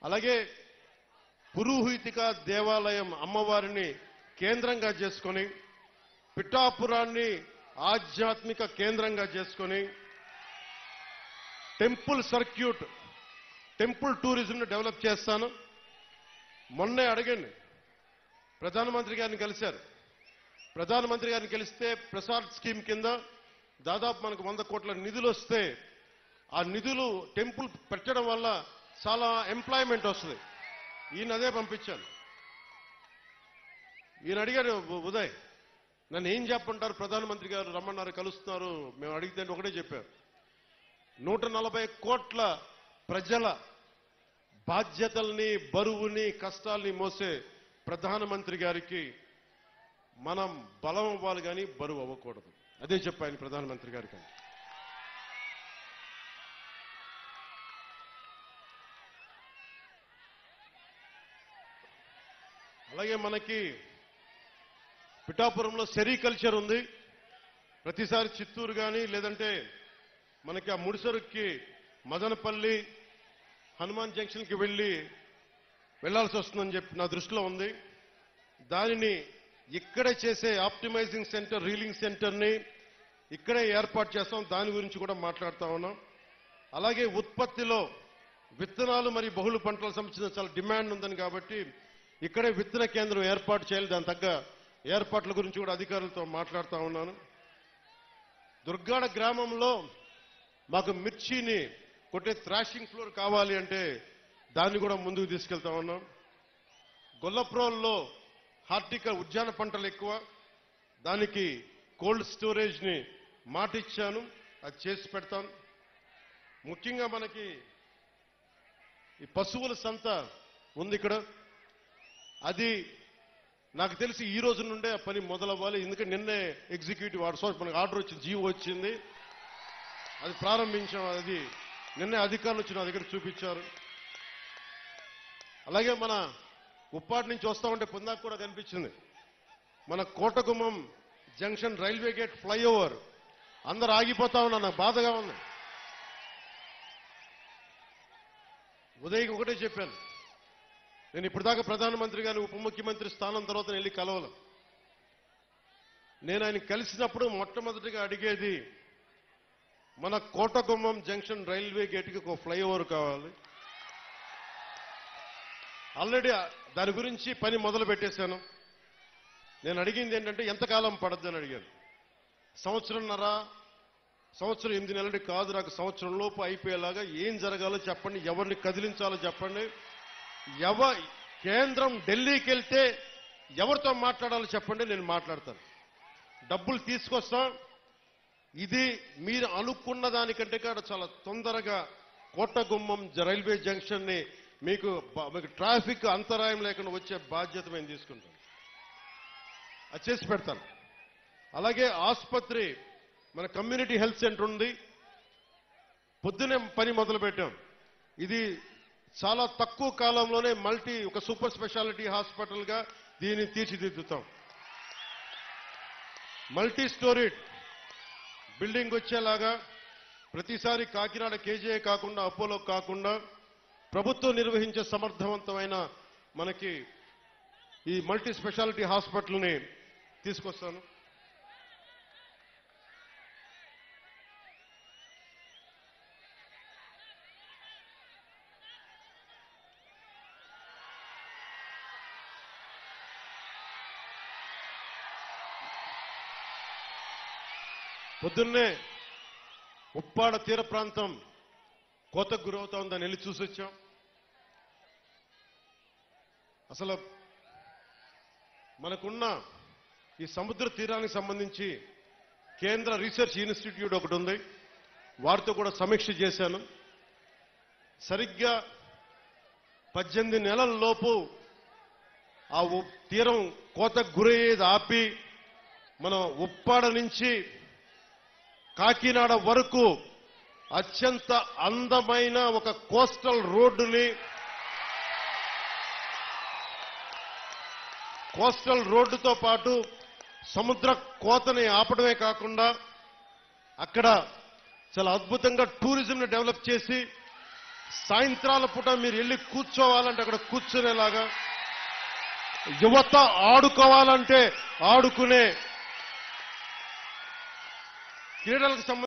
అలాగే పురోహితిక దేవాలయం అమ్మవారిని కేంద్రంగా చేసుకొని పిఠాపురాన్ని ఆధ్యాత్మిక కేంద్రంగా చేసుకొని టెంపుల్ సర్క్యూట్ టెంపుల్ టూరిజంను డెవలప్ చేస్తాను. మొన్నే అడగండి, ప్రధానమంత్రి గారిని కలిశారు. ప్రధానమంత్రి గారిని కలిస్తే ప్రసాద్ స్కీమ్ కింద దాదాపు మనకు 100 కోట్ల నిధులు వస్తే ఆ నిధులు టెంపుల్ పెట్టడం వల్ల చాలా ఎంప్లాయ్మెంట్ వస్తుంది. ఈయన అదే పంపించాను. ఈయన అడిగారు, ఉదయ్ నన్ను ఏం చెప్పంటారు, ప్రధానమంత్రి గారు రమ్మన్నారు, కలుస్తున్నారు, మేము అడిగితే ఒకటే చెప్పారు, 140 కోట్ల ప్రజల బాధ్యతల్ని బరువుని కష్టాల్ని మోసే ప్రధానమంత్రి గారికి మనం బలం అవ్వాలి కానీ బరువు అవ్వకూడదు. అదే చెప్పాను ప్రధానమంత్రి గారికి. అలాగే మనకి పిఠాపురంలో సెరికల్చర్ ఉంది. ప్రతిసారి చిత్తూరు కానీ లేదంటే మనకి ఆ ముడిసరుకి మదనపల్లి హనుమాన్ జంక్షన్కి వెళ్లాల్సి వస్తుందని చెప్పి నా దృష్టిలో ఉంది. దానిని ఇక్కడే చేసే ఆప్టిమైజింగ్ సెంటర్, రీలింగ్ సెంటర్ని ఇక్కడే ఏర్పాటు చేస్తాం. దాని గురించి కూడా మాట్లాడుతా ఉన్నాం. అలాగే ఉత్పత్తిలో విత్తనాలు మరియు బహుళ పంటలకు సంబంధించిన చాలా డిమాండ్ ఉందని కాబట్టి ఇక్కడే విత్తన కేంద్రం ఏర్పాటు చేయాలి. దాని తగ్గ ఏర్పాట్ల గురించి కూడా అధికారులతో మాట్లాడుతూ ఉన్నాను. దుర్గాడ గ్రామంలో మాకు మిర్చిని కొట్టే థ్రాషింగ్ ఫ్లోర్ కావాలి అంటే దాన్ని కూడా ముందుకు తీసుకెళ్తా ఉన్నాం. గొల్లప్రోల్లో హార్టికల్ ఉద్యాన పంటలు ఎక్కువ, దానికి కోల్డ్ స్టోరేజ్ ని మాటిచ్చాను, అది చేసి పెడతాను. ముఖ్యంగా మనకి ఈ పశువుల సంత ఉంది ఇక్కడ. అది నాకు తెలిసి ఈ రోజు నుండే ఆ పని మొదలవ్వాలి. ఎందుకంటే నిన్నే ఎగ్జిక్యూటివ్ మనకు ఆర్డర్ వచ్చింది, జీవో వచ్చింది, అది ప్రారంభించాం. అది నిన్నే అధికారులు వచ్చి నా దగ్గర చూపించారు. అలాగే మన ఉప్పాటి నుంచి వస్తా ఉంటే పొందాక కూడా కనిపించింది, మన Kotagummam junction railway gate flyover అందరు ఆగిపోతా ఉన్నా, నాకు బాధగా ఉంది. ఉదయ్కి ఒకటే చెప్పాను, నేను ఇప్పటిదాకా ప్రధానమంత్రి గారిని ఉప ముఖ్యమంత్రి స్థానం తర్వాత వెళ్ళి కలవను. నేను ఆయన కలిసినప్పుడు మొట్టమొదటిగా అడిగేది మన కోటగుమ్మం జంక్షన్ రైల్వే గేట్కి ఒక ఫ్లైఓవర్ కావాలి. ఆల్రెడీ దాని గురించి పని మొదలు పెట్టేశాను. నేను అడిగింది ఏంటంటే ఎంతకాలం పడద్దు అని అడిగాను. సంవత్సరంన్నర, సంవత్సరం 8 నెలలు కాదు, నాకు సంవత్సరం లోపు అయిపోయేలాగా ఏం జరగాలో చెప్పండి, ఎవరిని కదిలించాలో చెప్పండి, కేంద్రం ఢిల్లీకి వెళ్తే ఎవరితో మాట్లాడాలో చెప్పండి, నేను మాట్లాడతాను, డబ్బులు తీసుకొస్తాం. ఇది మీరు అనుకున్న దానికంటే కూడా చాలా తొందరగా కోటగుమ్మం రైల్వే జంక్షన్ ని మీకు ట్రాఫిక్ అంతరాయం లేకుండా వచ్చే బాధ్యత మేము తీసుకుంటాం, అది చేసి పెడతాను. అలాగే ఆసుపత్రి, మన కమ్యూనిటీ హెల్త్ సెంటర్ ఉంది, పొద్దునే పని మొదలు పెట్టాం. ఇది చాలా తక్కువ కాలంలోనే ఒక సూపర్ స్పెషాలిటీ హాస్పిటల్ గా దీన్ని తీర్చిదిద్దుతాం. మల్టీ స్టోరీడ్ బిల్డింగ్ వచ్చేలాగా ప్రతిసారి కాకినాడ కేజీఏ కాకుండా అపోలో కాకుండా ప్రభుత్వం నిర్వహించే సమర్థవంతమైన మనకి ఈ మల్టీ స్పెషాలిటీ హాస్పిటల్ని తీసుకొస్తాను. పొద్దున్నే ఉప్పాడ తీర ప్రాంతం కోతకు గురవుతా ఉందని వెళ్ళి చూసొచ్చాం. అసలు మనకున్న ఈ సముద్ర తీరానికి సంబంధించి కేంద్ర రీసెర్చ్ ఇన్స్టిట్యూట్ ఒకటి ఉంది, వారితో కూడా సమీక్ష చేశాను. సరిగ్గా 18 నెలల లోపు ఆ తీరం కోతకు గురయ్యేది ఆపి మనం ఉప్పాడ నుంచి కాకినాడ వరకు అత్యంత అందమైన ఒక కోస్టల్ రోడ్డుతో పాటు సముద్ర కోతని ఆపడమే కాకుండా అక్కడ చాలా అద్భుతంగా టూరిజంని డెవలప్ చేసి సాయంత్రాల పూట మీరు వెళ్ళి కూర్చోవాలంటే అక్కడ కూర్చునేలాగా, యువత ఆడుకోవాలంటే ఆడుకునే క్రీడలకు సంబంధించి